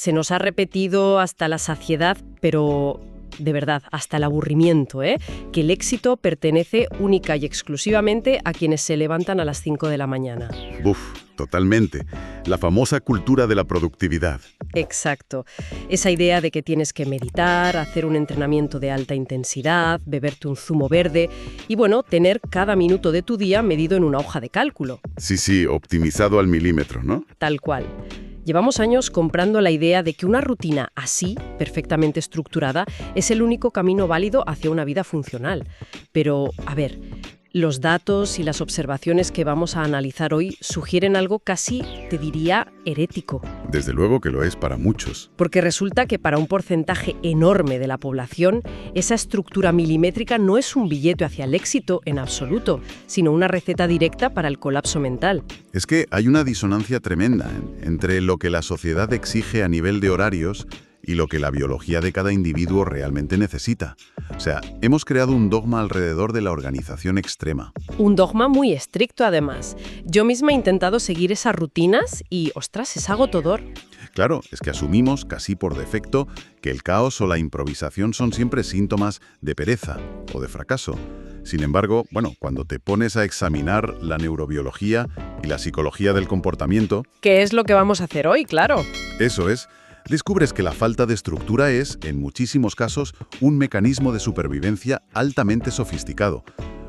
Se nos ha repetido hasta la saciedad, pero de verdad, hasta el aburrimiento, ¿eh? Que el éxito pertenece única y exclusivamente a quienes se levantan a las 5 de la mañana. Buf, totalmente. La famosa cultura de la productividad. Exacto. Esa idea de que tienes que meditar, hacer un entrenamiento de alta intensidad, beberte un zumo verde y, bueno, tener cada minuto de tu día medido en una hoja de cálculo. Sí, optimizado al milímetro, ¿no? Tal cual. Llevamos años comprando la idea de que una rutina así, perfectamente estructurada, es el único camino válido hacia una vida funcional. Pero, a ver, los datos y las observaciones que vamos a analizar hoy sugieren algo casi, te diría, herético. Desde luego que lo es para muchos. Porque resulta que para un porcentaje enorme de la población, esa estructura milimétrica no es un billete hacia el éxito en absoluto, sino una receta directa para el colapso mental. Es que hay una disonancia tremenda entre lo que la sociedad exige a nivel de horarios y lo que la biología de cada individuo realmente necesita. O sea, hemos creado un dogma alrededor de la organización extrema. Un dogma muy estricto, además. Yo misma he intentado seguir esas rutinas y, ostras, es agotador. Claro, es que asumimos, casi por defecto, que el caos o la improvisación son siempre síntomas de pereza o de fracaso. Sin embargo, cuando te pones a examinar la neurobiología y la psicología del comportamiento... ¿Qué es lo que vamos a hacer hoy, claro? Eso es. Descubres que la falta de estructura es, en muchísimos casos, un mecanismo de supervivencia altamente sofisticado.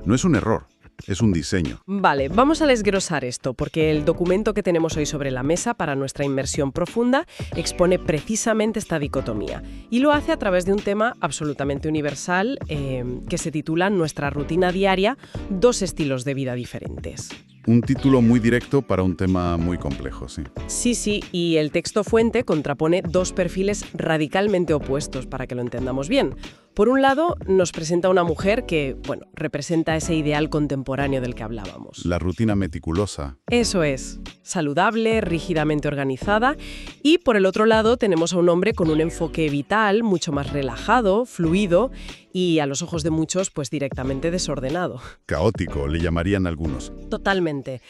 No es un error, es un diseño. Vale, vamos a desglosar esto, porque el documento que tenemos hoy sobre la mesa para nuestra inmersión profunda expone precisamente esta dicotomía. Y lo hace a través de un tema absolutamente universal que se titula Nuestra rutina diaria, dos estilos de vida diferentes. Un título muy directo para un tema muy complejo, sí. Sí, y el texto fuente contrapone dos perfiles radicalmente opuestos para que lo entendamos bien. Por un lado, nos presenta una mujer que, representa ese ideal contemporáneo del que hablábamos. La rutina meticulosa. Eso es, saludable, rígidamente organizada. Y por el otro lado tenemos a un hombre con un enfoque vital, mucho más relajado, fluido y a los ojos de muchos, pues directamente desordenado. Caótico, le llamarían algunos. Totalmente.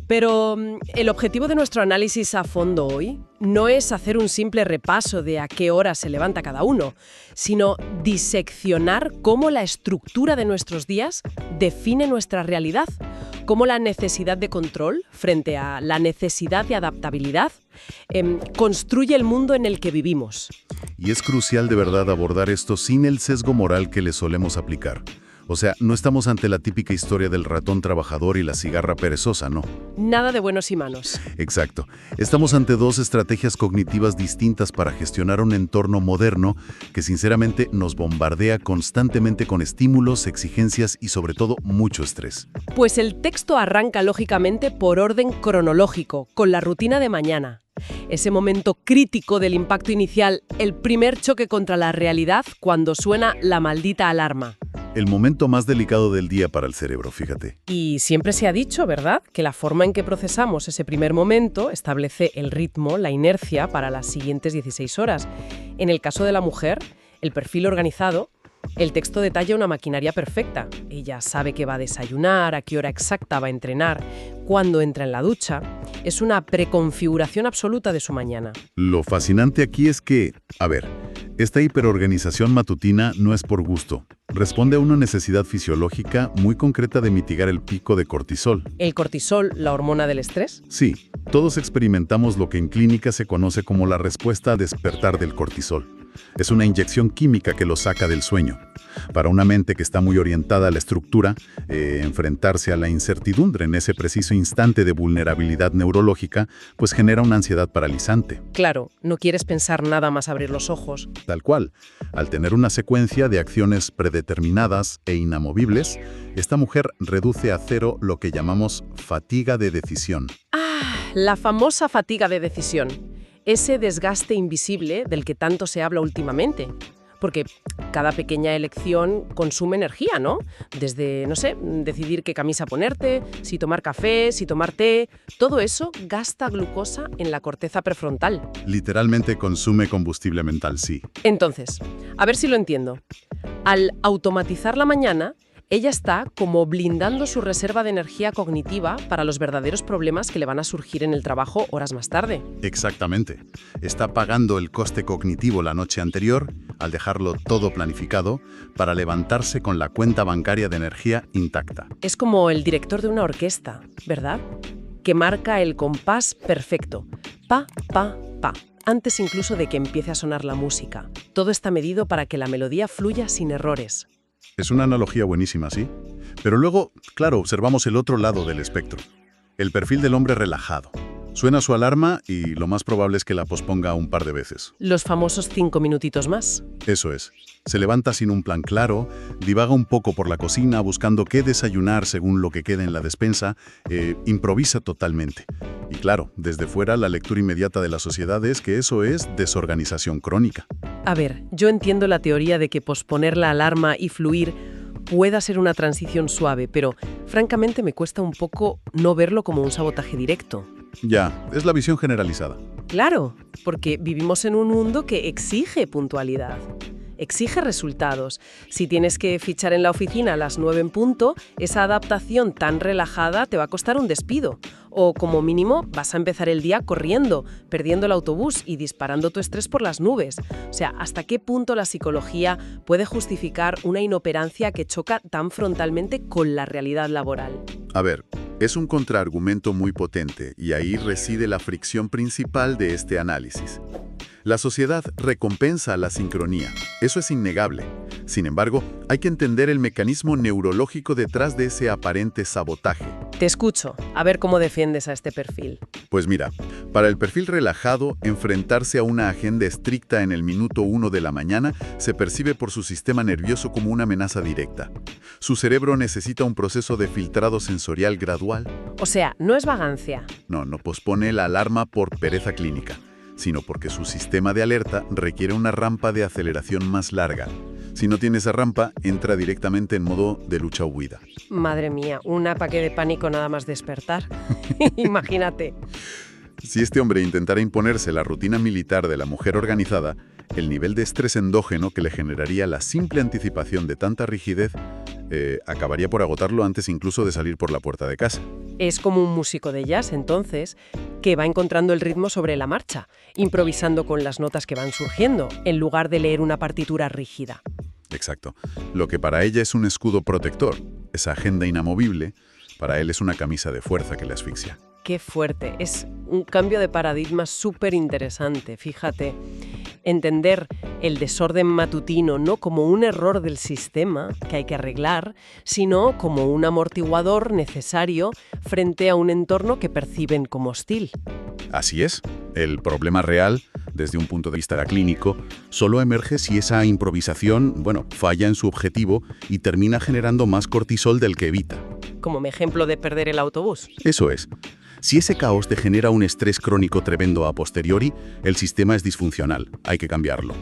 Pero el objetivo de nuestro análisis a fondo hoy no es hacer un simple repaso de a qué hora se levanta cada uno, sino diseccionar cómo la estructura de nuestros días define nuestra realidad, cómo la necesidad de control frente a la necesidad de adaptabilidad construye el mundo en el que vivimos. Y es crucial de verdad abordar esto sin el sesgo moral que le solemos aplicar. O sea, no estamos ante la típica historia del ratón trabajador y la cigarra perezosa, ¿no? Nada de buenos y malos. Exacto. Estamos ante dos estrategias cognitivas distintas para gestionar un entorno moderno que sinceramente nos bombardea constantemente con estímulos, exigencias y sobre todo mucho estrés. Pues el texto arranca lógicamente por orden cronológico, con la rutina de mañana. Ese momento crítico del impacto inicial, el primer choque contra la realidad cuando suena la maldita alarma. El momento más delicado del día para el cerebro, fíjate. Y siempre se ha dicho, ¿verdad?, que la forma en que procesamos ese primer momento establece el ritmo, la inercia para las siguientes 16 horas. En el caso de la mujer, el perfil organizado, el texto detalla una maquinaria perfecta. Ella sabe que va a desayunar, a qué hora exacta va a entrenar, cuándo entra en la ducha. Es una preconfiguración absoluta de su mañana. Lo fascinante aquí es que, esta hiperorganización matutina no es por gusto. Responde a una necesidad fisiológica muy concreta de mitigar el pico de cortisol. ¿El cortisol, la hormona del estrés? Sí, todos experimentamos lo que en clínica se conoce como la respuesta a despertar del cortisol. Es una inyección química que lo saca del sueño. Para una mente que está muy orientada a la estructura, enfrentarse a la incertidumbre en ese preciso instante de vulnerabilidad neurológica, pues genera una ansiedad paralizante. Claro, no quieres pensar nada más abrir los ojos. Tal cual. Al tener una secuencia de acciones predeterminadas e inamovibles, esta mujer reduce a cero lo que llamamos fatiga de decisión. La famosa fatiga de decisión. Ese desgaste invisible del que tanto se habla últimamente. Porque cada pequeña elección consume energía, ¿no? Desde, decidir qué camisa ponerte, si tomar café, si tomar té, todo eso gasta glucosa en la corteza prefrontal. Literalmente consume combustible mental, sí. Entonces, a ver si lo entiendo. Al automatizar la mañana, Ella está como blindando su reserva de energía cognitiva para los verdaderos problemas que le van a surgir en el trabajo horas más tarde. Exactamente. Está pagando el coste cognitivo la noche anterior, al dejarlo todo planificado, para levantarse con la cuenta bancaria de energía intacta. Es como el director de una orquesta, ¿verdad? Que marca el compás perfecto. Pa, pa, pa. Antes incluso de que empiece a sonar la música. Todo está medido para que la melodía fluya sin errores. Es una analogía buenísima, ¿sí? Pero luego, claro, observamos el otro lado del espectro. El perfil del hombre relajado. Suena su alarma y lo más probable es que la posponga un par de veces. Los famosos 5 minutitos más. Eso es. Se levanta sin un plan claro, divaga un poco por la cocina buscando qué desayunar según lo que quede en la despensa, improvisa totalmente. Y claro, desde fuera la lectura inmediata de la sociedad es que eso es desorganización crónica. A ver, yo entiendo la teoría de que posponer la alarma y fluir pueda ser una transición suave, pero francamente me cuesta un poco no verlo como un sabotaje directo. Ya, es la visión generalizada. Claro, porque vivimos en un mundo que exige puntualidad, exige resultados. Si tienes que fichar en la oficina a las 9 en punto, esa adaptación tan relajada te va a costar un despido. O como mínimo vas a empezar el día corriendo, perdiendo el autobús y disparando tu estrés por las nubes. O sea, ¿hasta qué punto la psicología puede justificar una inoperancia que choca tan frontalmente con la realidad laboral? A ver, es un contraargumento muy potente y ahí reside la fricción principal de este análisis. La sociedad recompensa la sincronía, eso es innegable. Sin embargo, hay que entender el mecanismo neurológico detrás de ese aparente sabotaje. Te escucho, a ver cómo defiendes a este perfil. Pues mira, para el perfil relajado, enfrentarse a una agenda estricta en el minuto 1 de la mañana se percibe por su sistema nervioso como una amenaza directa. Su cerebro necesita un proceso de filtrado sensorial gradual. O sea, no es vagancia. No pospone la alarma por pereza clínica, sino porque su sistema de alerta requiere una rampa de aceleración más larga. Si no tiene esa rampa, entra directamente en modo de lucha o huida. Madre mía, un ataque de pánico nada más despertar. Imagínate. Si este hombre intentara imponerse la rutina militar de la mujer organizada, el nivel de estrés endógeno que le generaría la simple anticipación de tanta rigidez acabaría por agotarlo antes incluso de salir por la puerta de casa. Es como un músico de jazz, entonces, que va encontrando el ritmo sobre la marcha, improvisando con las notas que van surgiendo, en lugar de leer una partitura rígida. Exacto. Lo que para ella es un escudo protector, esa agenda inamovible, para él es una camisa de fuerza que le asfixia. Qué fuerte. Es un cambio de paradigma súper interesante, fíjate. Entender el desorden matutino no como un error del sistema que hay que arreglar, sino como un amortiguador necesario frente a un entorno que perciben como hostil. Así es. El problema real, desde un punto de vista clínico, solo emerge si esa improvisación, falla en su objetivo y termina generando más cortisol del que evita. Como mi ejemplo de perder el autobús. Eso es. Si ese caos te genera un estrés crónico tremendo a posteriori, el sistema es disfuncional, hay que cambiarlo.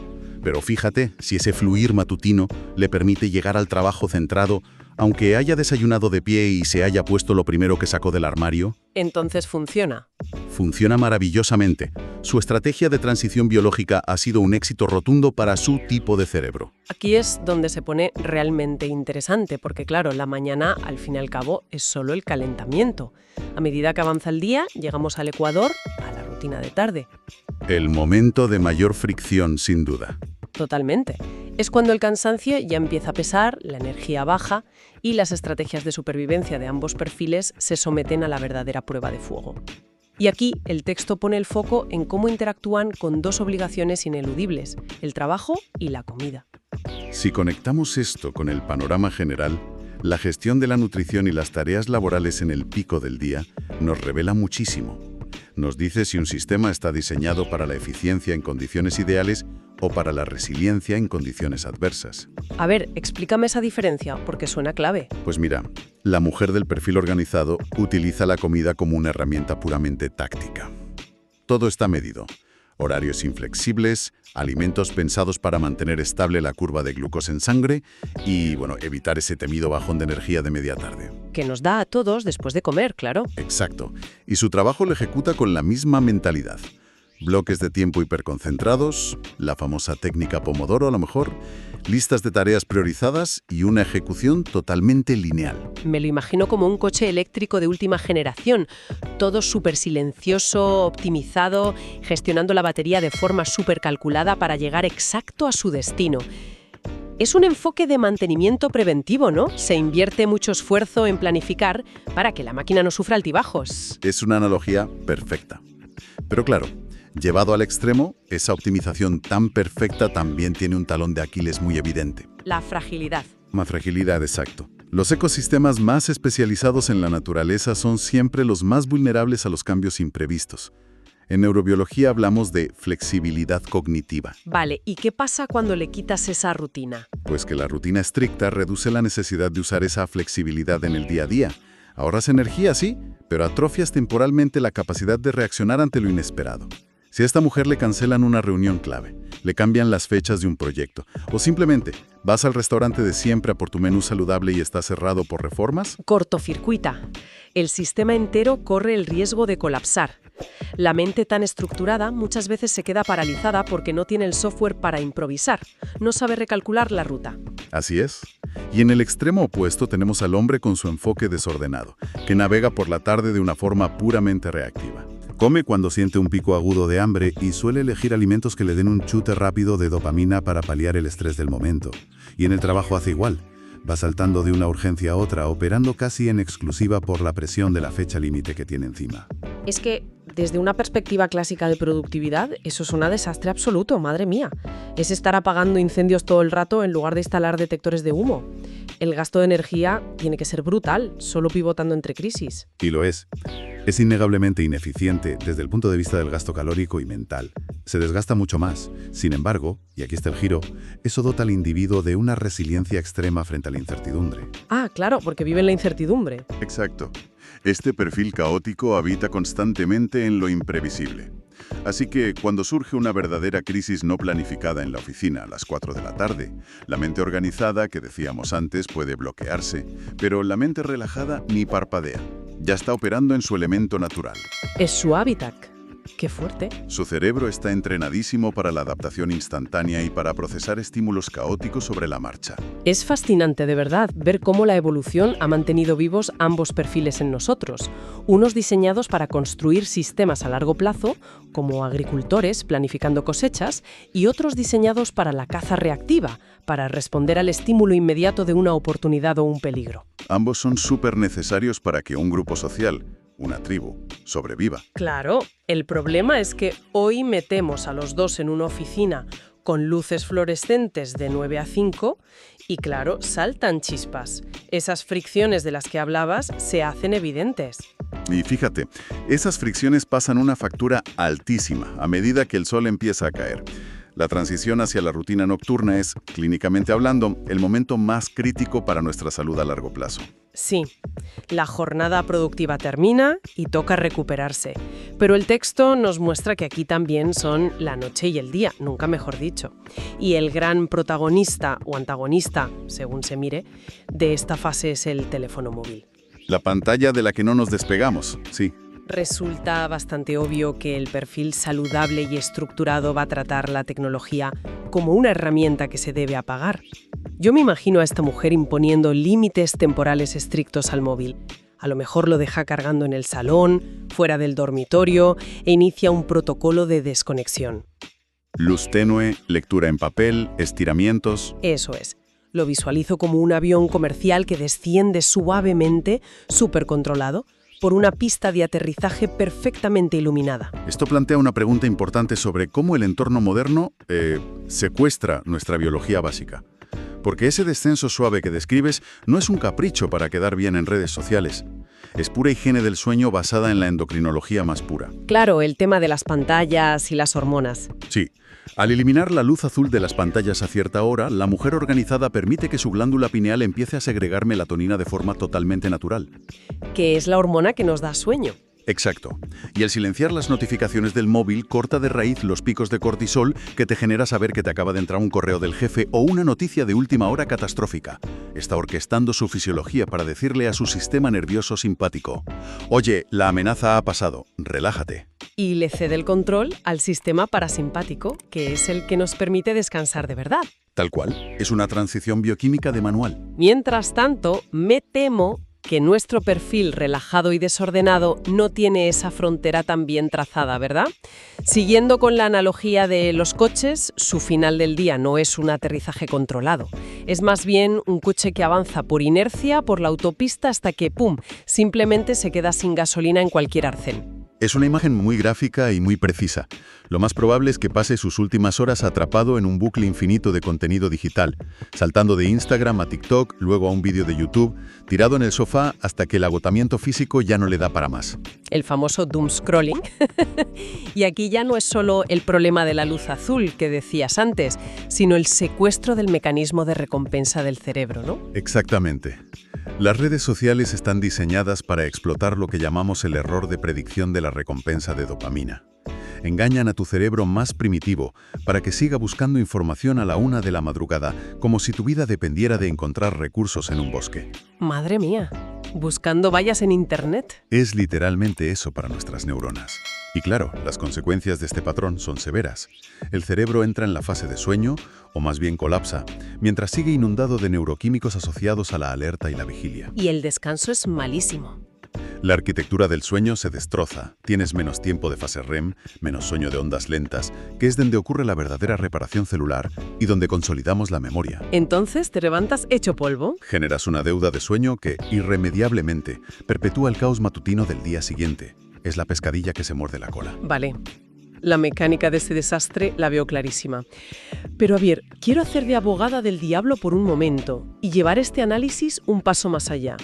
Pero fíjate, si ese fluir matutino le permite llegar al trabajo centrado, aunque haya desayunado de pie y se haya puesto lo primero que sacó del armario. Entonces funciona. Funciona maravillosamente. Su estrategia de transición biológica ha sido un éxito rotundo para su tipo de cerebro. Aquí es donde se pone realmente interesante, porque claro, la mañana, al fin y al cabo, es solo el calentamiento. A medida que avanza el día, llegamos al ecuador, a la rutina de tarde. El momento de mayor fricción, sin duda. Totalmente. Es cuando el cansancio ya empieza a pesar, la energía baja y las estrategias de supervivencia de ambos perfiles se someten a la verdadera prueba de fuego. Y aquí el texto pone el foco en cómo interactúan con dos obligaciones ineludibles, el trabajo y la comida. Si conectamos esto con el panorama general, la gestión de la nutrición y las tareas laborales en el pico del día nos revela muchísimo. Nos dice si un sistema está diseñado para la eficiencia en condiciones ideales o para la resiliencia en condiciones adversas. A ver, explícame esa diferencia, porque suena clave. Pues mira, la mujer del perfil organizado utiliza la comida como una herramienta puramente táctica. Todo está medido. Horarios inflexibles, alimentos pensados para mantener estable la curva de glucosa en sangre y, evitar ese temido bajón de energía de media tarde. Que nos da a todos después de comer, claro. Exacto. Y su trabajo lo ejecuta con la misma mentalidad. Bloques de tiempo hiperconcentrados, la famosa técnica Pomodoro a lo mejor, listas de tareas priorizadas y una ejecución totalmente lineal. Me lo imagino como un coche eléctrico de última generación, todo súper silencioso, optimizado, gestionando la batería de forma súper calculada para llegar exacto a su destino. Es un enfoque de mantenimiento preventivo, ¿no? Se invierte mucho esfuerzo en planificar para que la máquina no sufra altibajos. Es una analogía perfecta. Pero claro, llevado al extremo, esa optimización tan perfecta también tiene un talón de Aquiles muy evidente. La fragilidad. Más fragilidad, exacto. Los ecosistemas más especializados en la naturaleza son siempre los más vulnerables a los cambios imprevistos. En neurobiología hablamos de flexibilidad cognitiva. Vale, ¿y qué pasa cuando le quitas esa rutina? Pues que la rutina estricta reduce la necesidad de usar esa flexibilidad en el día a día. Ahorras energía, sí, pero atrofias temporalmente la capacidad de reaccionar ante lo inesperado. Si a esta mujer le cancelan una reunión clave, le cambian las fechas de un proyecto, o simplemente vas al restaurante de siempre a por tu menú saludable y está cerrado por reformas, Cortocircuita. El sistema entero corre el riesgo de colapsar. La mente tan estructurada muchas veces se queda paralizada porque no tiene el software para improvisar, no sabe recalcular la ruta. así es. Y en el extremo opuesto tenemos al hombre con su enfoque desordenado, que navega por la tarde de una forma puramente reactiva. Come cuando siente un pico agudo de hambre y suele elegir alimentos que le den un chute rápido de dopamina para paliar el estrés del momento. Y en el trabajo hace igual. Va saltando de una urgencia a otra, operando casi en exclusiva por la presión de la fecha límite que tiene encima. Es que, desde una perspectiva clásica de productividad, eso es un desastre absoluto, madre mía. Es estar apagando incendios todo el rato en lugar de instalar detectores de humo. El gasto de energía tiene que ser brutal, solo pivotando entre crisis. Y lo es. Es innegablemente ineficiente desde el punto de vista del gasto calórico y mental. Se desgasta mucho más. Sin embargo, y aquí está el giro, eso dota al individuo de una resiliencia extrema frente a la incertidumbre. Ah, claro, porque vive en la incertidumbre. Exacto. Este perfil caótico habita constantemente en lo imprevisible. Así que cuando surge una verdadera crisis no planificada en la oficina a las 4 de la tarde, la mente organizada, que decíamos antes, puede bloquearse, pero la mente relajada ni parpadea. Ya está operando en su elemento natural. Es su hábitat. ¡Qué fuerte! Su cerebro está entrenadísimo para la adaptación instantánea y para procesar estímulos caóticos sobre la marcha. Es fascinante, de verdad, ver cómo la evolución ha mantenido vivos ambos perfiles en nosotros. Unos diseñados para construir sistemas a largo plazo, como agricultores planificando cosechas, y otros diseñados para la caza reactiva, para responder al estímulo inmediato de una oportunidad o un peligro. Ambos son súper necesarios para que un grupo social, una tribu, sobreviva. Claro, el problema es que hoy metemos a los dos en una oficina con luces fluorescentes de 9 a 5 y claro, saltan chispas. Esas fricciones de las que hablabas se hacen evidentes. Y fíjate, esas fricciones pasan una factura altísima a medida que el sol empieza a caer. La transición hacia la rutina nocturna es, clínicamente hablando, el momento más crítico para nuestra salud a largo plazo. Sí, la jornada productiva termina y toca recuperarse. Pero el texto nos muestra que aquí también son la noche y el día, nunca mejor dicho. Y el gran protagonista o antagonista, según se mire, de esta fase es el teléfono móvil. La pantalla de la que no nos despegamos, sí. Resulta bastante obvio que el perfil saludable y estructurado va a tratar la tecnología como una herramienta que se debe apagar. Yo me imagino a esta mujer imponiendo límites temporales estrictos al móvil. A lo mejor lo deja cargando en el salón, fuera del dormitorio, e inicia un protocolo de desconexión. Luz tenue, lectura en papel, estiramientos. Eso es. Lo visualizo como un avión comercial que desciende suavemente, súper controlado, por una pista de aterrizaje perfectamente iluminada. Esto plantea una pregunta importante sobre cómo el entorno moderno secuestra nuestra biología básica. Porque ese descenso suave que describes no es un capricho para quedar bien en redes sociales. Es pura higiene del sueño basada en la endocrinología más pura. Claro, el tema de las pantallas y las hormonas. Sí. Al eliminar la luz azul de las pantallas a cierta hora, la mujer organizada permite que su glándula pineal empiece a segregar melatonina de forma totalmente natural. Que es la hormona que nos da sueño. Exacto. Y al silenciar las notificaciones del móvil, corta de raíz los picos de cortisol que te genera saber que te acaba de entrar un correo del jefe o una noticia de última hora catastrófica. Está orquestando su fisiología para decirle a su sistema nervioso simpático: oye, la amenaza ha pasado, relájate. y le cede el control al sistema parasimpático, que es el que nos permite descansar de verdad. Tal cual, es una transición bioquímica de manual. Mientras tanto, me temo que nuestro perfil relajado y desordenado no tiene esa frontera tan bien trazada, ¿verdad? Siguiendo con la analogía de los coches, su final del día no es un aterrizaje controlado. Es más bien un coche que avanza por inercia por la autopista hasta que, ¡pum!, simplemente se queda sin gasolina en cualquier arcén. Es una imagen muy gráfica y muy precisa. Lo más probable es que pase sus últimas horas atrapado en un bucle infinito de contenido digital, saltando de Instagram a TikTok, luego a un vídeo de YouTube, tirado en el sofá hasta que el agotamiento físico ya no le da para más. El famoso doom scrolling. Y aquí ya no es solo el problema de la luz azul que decías antes, sino el secuestro del mecanismo de recompensa del cerebro, ¿no? Exactamente. Las redes sociales están diseñadas para explotar lo que llamamos el error de predicción de la recompensa de dopamina. Engañan a tu cerebro más primitivo para que siga buscando información a la 1 de la madrugada, como si tu vida dependiera de encontrar recursos en un bosque. Madre mía, buscando vallas en Internet. Es literalmente eso para nuestras neuronas. Y claro, las consecuencias de este patrón son severas. El cerebro entra en la fase de sueño, o más bien colapsa, mientras sigue inundado de neuroquímicos asociados a la alerta y la vigilia. Y el descanso es malísimo. La arquitectura del sueño se destroza. Tienes menos tiempo de fase REM, menos sueño de ondas lentas, que es donde ocurre la verdadera reparación celular y donde consolidamos la memoria. Entonces te levantas hecho polvo. Generas una deuda de sueño que, irremediablemente, perpetúa el caos matutino del día siguiente. Es la pescadilla que se muerde la cola. Vale. La mecánica de este desastre la veo clarísima. Pero a ver, quiero hacer de abogada del diablo por un momento y llevar este análisis un paso más allá.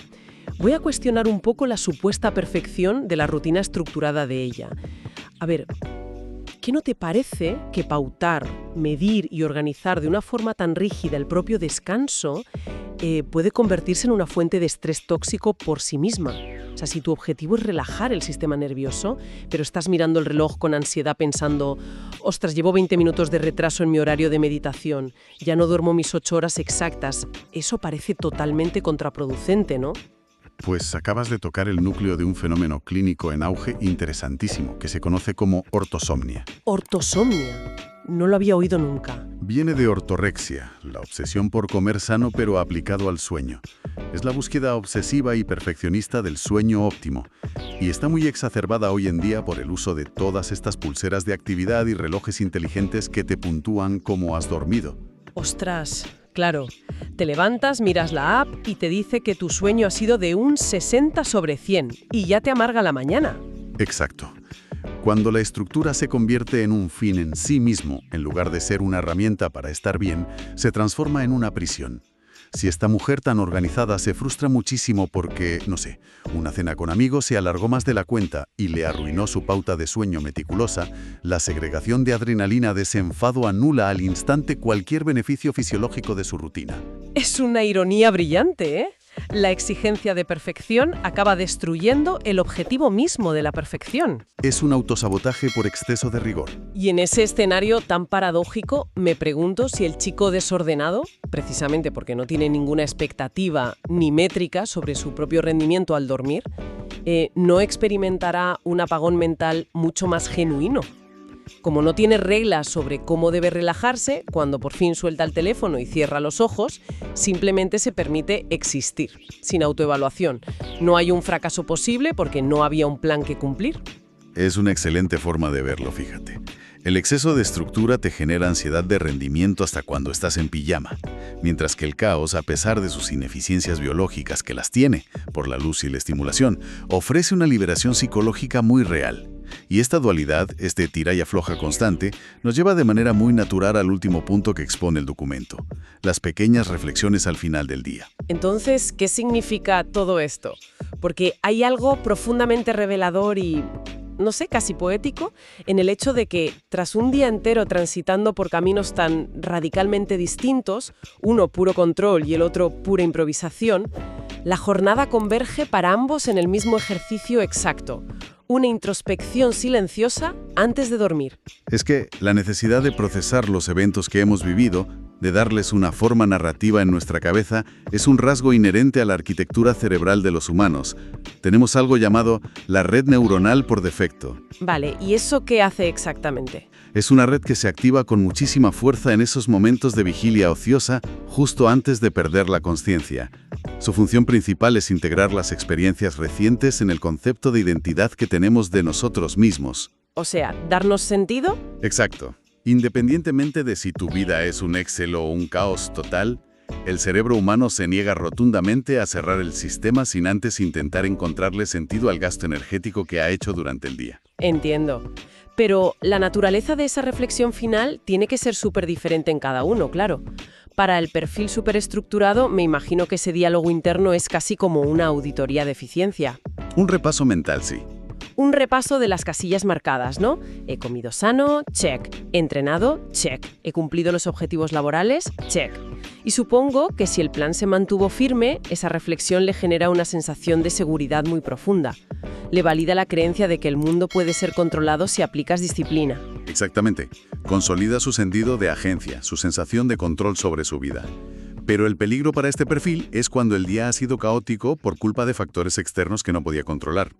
Voy a cuestionar un poco la supuesta perfección de la rutina estructurada de ella. A ver, ¿qué no te parece que pautar, medir y organizar de una forma tan rígida el propio descanso puede convertirse en una fuente de estrés tóxico por sí misma? O sea, si tu objetivo es relajar el sistema nervioso, pero estás mirando el reloj con ansiedad pensando, ostras, llevo 20 minutos de retraso en mi horario de meditación, ya no duermo mis 8 horas exactas, eso parece totalmente contraproducente, ¿no? Pues acabas de tocar el núcleo de un fenómeno clínico en auge interesantísimo, que se conoce como ortosomnia. Ortosomnia. No lo había oído nunca. Viene de ortorexia, la obsesión por comer sano pero aplicado al sueño. Es la búsqueda obsesiva y perfeccionista del sueño óptimo, y está muy exacerbada hoy en día por el uso de todas estas pulseras de actividad y relojes inteligentes que te puntúan cómo has dormido. Ostras, claro. Te levantas, miras la app y te dice que tu sueño ha sido de un 60/100 y ya te amarga la mañana. Exacto. Cuando la estructura se convierte en un fin en sí mismo, en lugar de ser una herramienta para estar bien, se transforma en una prisión. Si esta mujer tan organizada se frustra muchísimo porque, no sé, una cena con amigos se alargó más de la cuenta y le arruinó su pauta de sueño meticulosa, la segregación de adrenalina de ese enfado anula al instante cualquier beneficio fisiológico de su rutina. Es una ironía brillante, ¿eh? La exigencia de perfección acaba destruyendo el objetivo mismo de la perfección. Es un autosabotaje por exceso de rigor. Y en ese escenario tan paradójico, me pregunto si el chico desordenado, precisamente porque no tiene ninguna expectativa ni métrica sobre su propio rendimiento al dormir, no experimentará un apagón mental mucho más genuino. Como no tiene reglas sobre cómo debe relajarse, cuando por fin suelta el teléfono y cierra los ojos, simplemente se permite existir, sin autoevaluación. No hay un fracaso posible porque no había un plan que cumplir. Es una excelente forma de verlo, fíjate. El exceso de estructura te genera ansiedad de rendimiento hasta cuando estás en pijama, mientras que el caos, a pesar de sus ineficiencias biológicas que las tiene, por la luz y la estimulación, ofrece una liberación psicológica muy real. Y esta dualidad, este tira y afloja constante, nos lleva de manera muy natural al último punto que expone el documento, las pequeñas reflexiones al final del día. Entonces, ¿qué significa todo esto? Porque hay algo profundamente revelador y, no sé, casi poético, en el hecho de que, tras un día entero transitando por caminos tan radicalmente distintos, uno puro control y el otro pura improvisación, la jornada converge para ambos en el mismo ejercicio exacto. Una introspección silenciosa antes de dormir. Es que la necesidad de procesar los eventos que hemos vivido, de darles una forma narrativa en nuestra cabeza, es un rasgo inherente a la arquitectura cerebral de los humanos. Tenemos algo llamado la red neuronal por defecto. Vale, ¿y eso qué hace exactamente? Es una red que se activa con muchísima fuerza en esos momentos de vigilia ociosa, justo antes de perder la consciencia. Su función principal es integrar las experiencias recientes en el concepto de identidad que tenemos de nosotros mismos. O sea, ¿darnos sentido? Exacto. Independientemente de si tu vida es un Excel o un caos total, el cerebro humano se niega rotundamente a cerrar el sistema sin antes intentar encontrarle sentido al gasto energético que ha hecho durante el día. Entiendo. Pero la naturaleza de esa reflexión final tiene que ser súper diferente en cada uno, claro. Para el perfil superestructurado, me imagino que ese diálogo interno es casi como una auditoría de eficiencia. Un repaso mental, sí. Un repaso de las casillas marcadas, ¿no? He comido sano, check. He entrenado, check. He cumplido los objetivos laborales, check. Y supongo que si el plan se mantuvo firme, esa reflexión le genera una sensación de seguridad muy profunda. Le valida la creencia de que el mundo puede ser controlado si aplicas disciplina. Exactamente. Consolida su sentido de agencia, su sensación de control sobre su vida. Pero el peligro para este perfil es cuando el día ha sido caótico por culpa de factores externos que no podía controlar.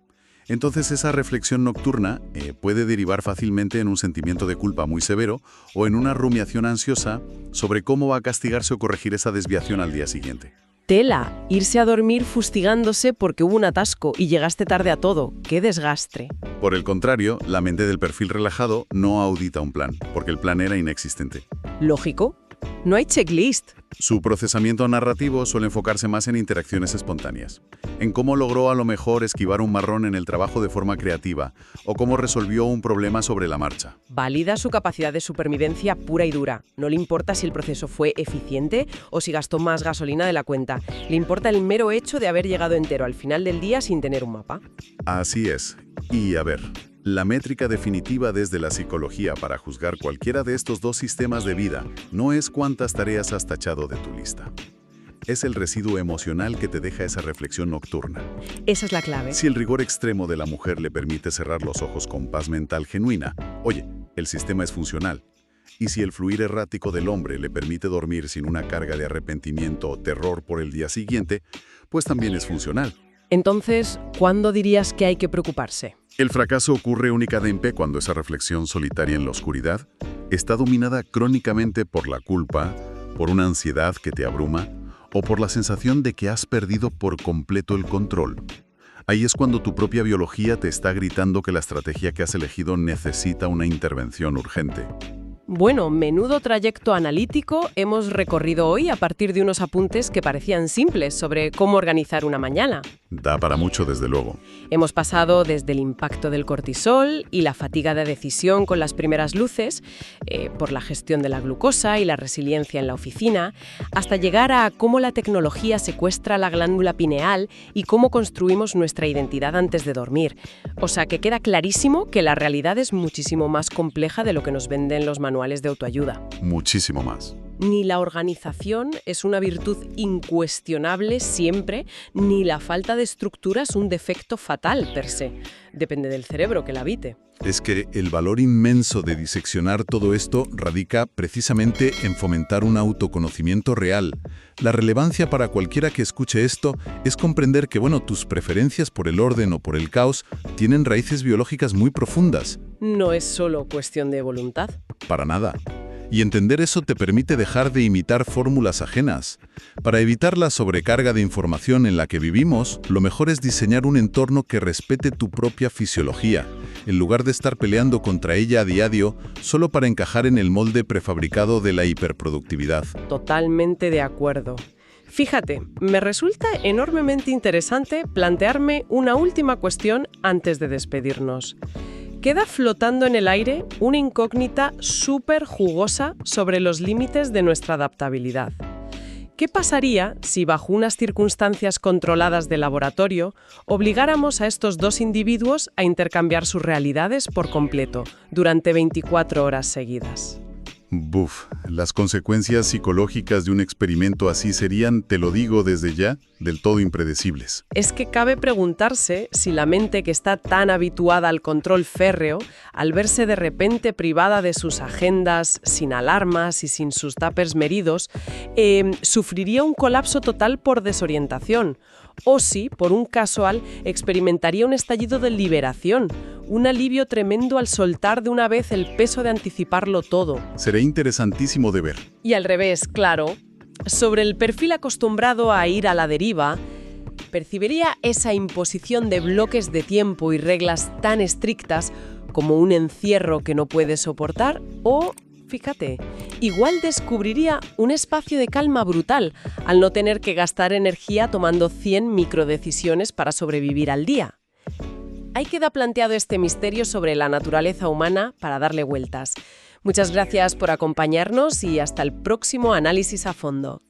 Entonces esa reflexión nocturna puede derivar fácilmente en un sentimiento de culpa muy severo o en una rumiación ansiosa sobre cómo va a castigarse o corregir esa desviación al día siguiente. Tela, irse a dormir fustigándose porque hubo un atasco y llegaste tarde a todo. ¡Qué desgastre! Por el contrario, la mente del perfil relajado no audita un plan, porque el plan era inexistente. Lógico. No hay checklist. Su procesamiento narrativo suele enfocarse más en interacciones espontáneas, en cómo logró a lo mejor esquivar un marrón en el trabajo de forma creativa o cómo resolvió un problema sobre la marcha. Valida su capacidad de supervivencia pura y dura. No le importa si el proceso fue eficiente o si gastó más gasolina de la cuenta. Le importa el mero hecho de haber llegado entero al final del día sin tener un mapa. Así es. Y a ver, la métrica definitiva desde la psicología para juzgar cualquiera de estos dos sistemas de vida no es cuántas tareas has tachado de tu lista. Es el residuo emocional que te deja esa reflexión nocturna. Esa es la clave. Si el rigor extremo de la mujer le permite cerrar los ojos con paz mental genuina, oye, el sistema es funcional. Y si el fluir errático del hombre le permite dormir sin una carga de arrepentimiento o terror por el día siguiente, pues también es funcional. Entonces, ¿cuándo dirías que hay que preocuparse? El fracaso ocurre únicamente cuando esa reflexión solitaria en la oscuridad está dominada crónicamente por la culpa, por una ansiedad que te abruma o por la sensación de que has perdido por completo el control. Ahí es cuando tu propia biología te está gritando que la estrategia que has elegido necesita una intervención urgente. Bueno, menudo trayecto analítico hemos recorrido hoy a partir de unos apuntes que parecían simples sobre cómo organizar una mañana. Da para mucho, desde luego. Hemos pasado desde el impacto del cortisol y la fatiga de decisión con las primeras luces, por la gestión de la glucosa y la resiliencia en la oficina, hasta llegar a cómo la tecnología secuestra la glándula pineal y cómo construimos nuestra identidad antes de dormir. O sea que queda clarísimo que la realidad es muchísimo más compleja de lo que nos venden los manuales de autoayuda. Muchísimo más. Ni la organización es una virtud incuestionable siempre, ni la falta de estructura es un defecto fatal per se. Depende del cerebro que la habite. Es que el valor inmenso de diseccionar todo esto radica precisamente en fomentar un autoconocimiento real. La relevancia para cualquiera que escuche esto es comprender que, tus preferencias por el orden o por el caos tienen raíces biológicas muy profundas. No es solo cuestión de voluntad. Para nada. Y entender eso te permite dejar de imitar fórmulas ajenas. Para evitar la sobrecarga de información en la que vivimos, lo mejor es diseñar un entorno que respete tu propia fisiología, en lugar de estar peleando contra ella a diario solo para encajar en el molde prefabricado de la hiperproductividad. Totalmente de acuerdo. Fíjate, me resulta enormemente interesante plantearme una última cuestión antes de despedirnos. Queda flotando en el aire una incógnita súper jugosa sobre los límites de nuestra adaptabilidad. ¿Qué pasaría si, bajo unas circunstancias controladas de laboratorio, obligáramos a estos dos individuos a intercambiar sus realidades por completo, durante 24 horas seguidas? Buf, las consecuencias psicológicas de un experimento así serían, te lo digo desde ya, del todo impredecibles. Es que cabe preguntarse si la mente que está tan habituada al control férreo, al verse de repente privada de sus agendas, sin alarmas y sin sus tuppers medidos, sufriría un colapso total por desorientación. O si, por un casual, experimentaría un estallido de liberación, un alivio tremendo al soltar de una vez el peso de anticiparlo todo. Será interesantísimo de ver. Y al revés, claro, sobre el perfil acostumbrado a ir a la deriva, ¿percibiría esa imposición de bloques de tiempo y reglas tan estrictas como un encierro que no puede soportar? O, fíjate, igual descubriría un espacio de calma brutal al no tener que gastar energía tomando 100 microdecisiones para sobrevivir al día. Ahí queda planteado este misterio sobre la naturaleza humana para darle vueltas. Muchas gracias por acompañarnos y hasta el próximo análisis a fondo.